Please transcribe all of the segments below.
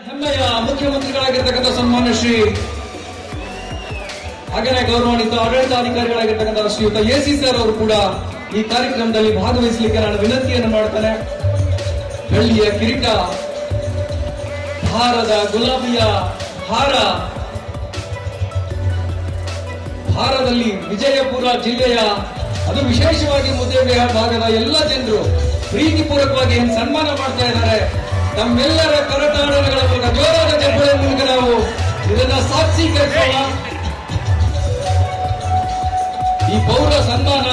ಹೆಮ್ಮೆಯ ಮುಖ್ಯಮಂತ್ರಿಗಳಾಗಿರ್ತಕ್ಕಂಥ ಸನ್ಮಾನ್ಯ ಶ್ರೀ ಹಾಗೆಯೇ ಗೌರವಾನ್ವಿತ ಆಡಳಿತಾಧಿಕಾರಿಗಳಾಗಿರ್ತಕ್ಕಂಥ ಶ್ರೀಯುತ ಎಸಿ ಸರ್ ಅವರು ಕೂಡ ಈ ಕಾರ್ಯಕ್ರಮದಲ್ಲಿ ಭಾಗವಹಿಸಲಿಕ್ಕೆ ನಾನು ವಿನಂತಿಯನ್ನು ಮಾಡ್ತೇನೆ. ಬೆಳ್ಳಿಯ ಕಿರೀಟ, ಭಾರದ ಗುಲಾಬಿಯ ಹಾರ, ಭಾರದಲ್ಲಿ ವಿಜಯಪುರ ಜಿಲ್ಲೆಯ ಅದು ವಿಶೇಷವಾಗಿ ಮುದ್ದೇಬಿಹಾಳ ಭಾಗದ ಎಲ್ಲ ಜನರು ಪ್ರೀತಿಪೂರ್ವಕವಾಗಿ ಸನ್ಮಾನ ಮಾಡ್ತಾ ಇದ್ದಾರೆ. ನಮ್ಮೆಲ್ಲರ ಕರತಾಡನಗಳ ಮೂಲಕ ಜೋರಾದ ಚಪ್ಪಾಳೆ ಮೂಲಕ ನಾವು ಇದನ್ನ ಸಾಕ್ಷೀಕರಿಸೋಣ. ಈ ಪೌರ ಸನ್ಮಾನ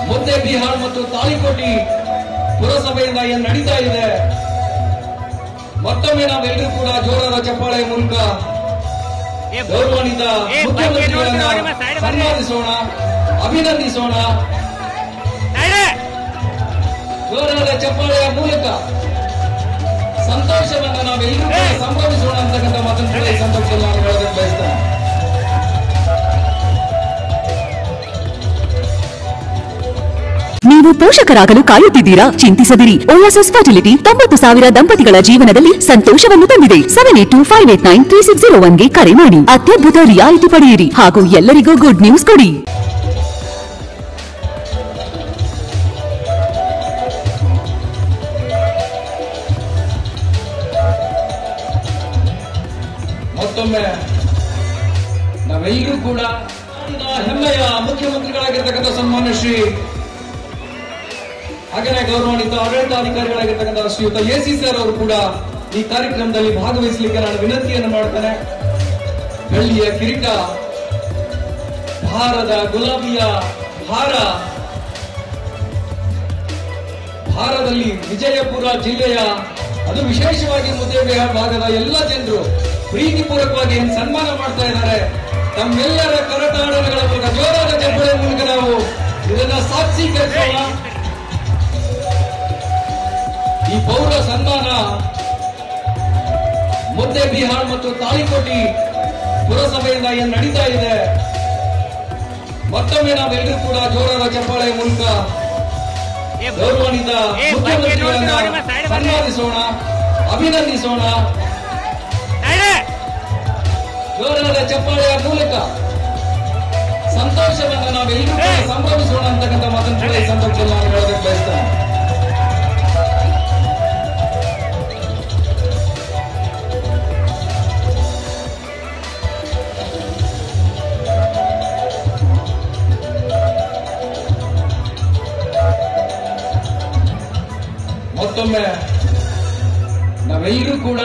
ಮುದ್ದೇಬಿಹಾಳ ಮತ್ತು ತಾಳಿಕೋಟಿ ಪುರಸಭೆಯಿಂದ ಏನು ನಡೀತಾ ಇದೆ, ಮತ್ತೊಮ್ಮೆ ನಾವೆಲ್ಲರೂ ಕೂಡ ಜೋರಾದ ಚಪ್ಪಾಳೆ ಮೂಲಕ ಗೌರವಾನ್ವಿತ ಮುಖ್ಯಮಂತ್ರಿಗಳನ್ನ ಸನ್ಮಾನಿಸೋಣ, ಅಭಿನಂದಿಸೋಣ. ಜೋರಾದ ಚಪ್ಪಾಳೆಯ ಮೂಲಕ ಸಂತೋಷವನ್ನು ನಾವೆಲ್ಲರೂ ಕೂಡ ಸಂಭವಿಸೋಣ ಅಂತಕ್ಕಂಥ ಮಾತನ್ನು ಈ ಸಂದರ್ಭದಲ್ಲಿ ನಾನು ಹೇಳೋದಕ್ಕೆ ಬಯಸ್ತೇನೆ. ನೀವು ಪೋಷಕರಾಗಲು ಕಾಯುತ್ತಿದ್ದೀರಾ? ಚಿಂತಿಸದಿರಿ. ಓಯಾಸಿಸ್ ಫರ್ಟಿಲಿಟಿ 90,000 ದಂಪತಿಗಳ ಜೀವನದಲ್ಲಿ ಸಂತೋಷವನ್ನು ತಂದಿದೆ. 7825893601 ಗೆ ಕರೆ ಮಾಡಿ. ಅತ್ಯದ್ಭುತ ರಿಯಾಯಿತಿ ಪಡೆಯಿರಿ ಹಾಗೂ ಎಲ್ಲರಿಗೂ ಗುಡ್ ನ್ಯೂಸ್ ಕೊಡಿ. ಮತ್ತೊಮ್ಮೆ ನಾವೆಲ್ಲರೂ ಕೂಡ ಹೆಮ್ಮೆಯ ಮುಖ್ಯಮಂತ್ರಿಗಳಾಗಿರ್ತಕ್ಕಂಥ ಸನ್ಮಾನ್ಯ ಶ್ರೀ ಹಾಗೆಯೇ ಗೌರವಾನ್ವಿತ ಆಡಳಿತಾಧಿಕಾರಿಗಳಾಗಿರ್ತಕ್ಕಂಥ ಶ್ರೀಯುತ ಎಸಿ ಸರ್ ಅವರು ಕೂಡ ಈ ಕಾರ್ಯಕ್ರಮದಲ್ಲಿ ಭಾಗವಹಿಸಲಿಕ್ಕೆ ನಾನು ವಿನಂತಿಯನ್ನು ಮಾಡ್ತೇನೆ. ಬೆಳ್ಳಿಯ ಕಿರೀಟ, ಭಾರದ ಗುಲಾಬಿಯ ಹಾರ, ಭಾರದಲ್ಲಿ ವಿಜಯಪುರ ಜಿಲ್ಲೆಯ ಅದು ವಿಶೇಷವಾಗಿ ಮುದ್ದೇಬಿಹಾಳ ಭಾಗದ ಎಲ್ಲ ಜನರು ಪ್ರೀತಿಪೂರ್ವಕವಾಗಿ ಸನ್ಮಾನ ಮಾಡ್ತಾ ಇದ್ದಾರೆ. ತಮ್ಮೆಲ್ಲರ ಕರತಾಡನಗಳ ಮೂಲಕ ಜೋರಾದ ಚಪ್ಪಾಳೆ ಮೂಲಕ ನಾವು ಇದನ್ನ ಸಾಕ್ಷೀಕರಿಸೋಣ. ಈ ಪೌರ ಸನ್ಮಾನ ಮುದ್ದೇಬಿಹಾಳ ಮತ್ತು ತಾಳಿಕೋಟಿ ಪುರಸಭೆಯಿಂದ ಏನು ನಡೀತಾ ಇದೆ, ಮತ್ತೊಮ್ಮೆ ನಾವೆಲ್ಲರೂ ಕೂಡ ಜೋರಾದ ಚಪ್ಪಾಳೆ ಮೂಲಕ ಗೌರವಾನ್ವಿತ ಮುಖ್ಯಮಂತ್ರಿಗಳನ್ನ ಸನ್ಮಾನಿಸೋಣ, ಅಭಿನಂದಿಸೋಣ. ಜೋರಾದ ಚಪ್ಪಾಳೆಯ ಮೂಲಕ ಸಂತೋಷವನ್ನು ನಾವೆಲ್ಲರೂ ಕೂಡ ಸಂಭವಿಸೋಣ ಅಂತಕ್ಕಂಥ ಮಾತನ್ನು ಈ ಸಂದರ್ಭದಲ್ಲಿ ನಾನು ಹೇಳೋದಕ್ಕೆ ಬಯಸ್ತೇನೆ. ಮತ್ತೊಮ್ಮೆ ನಾವೆಲ್ಲರೂ ಕೂಡ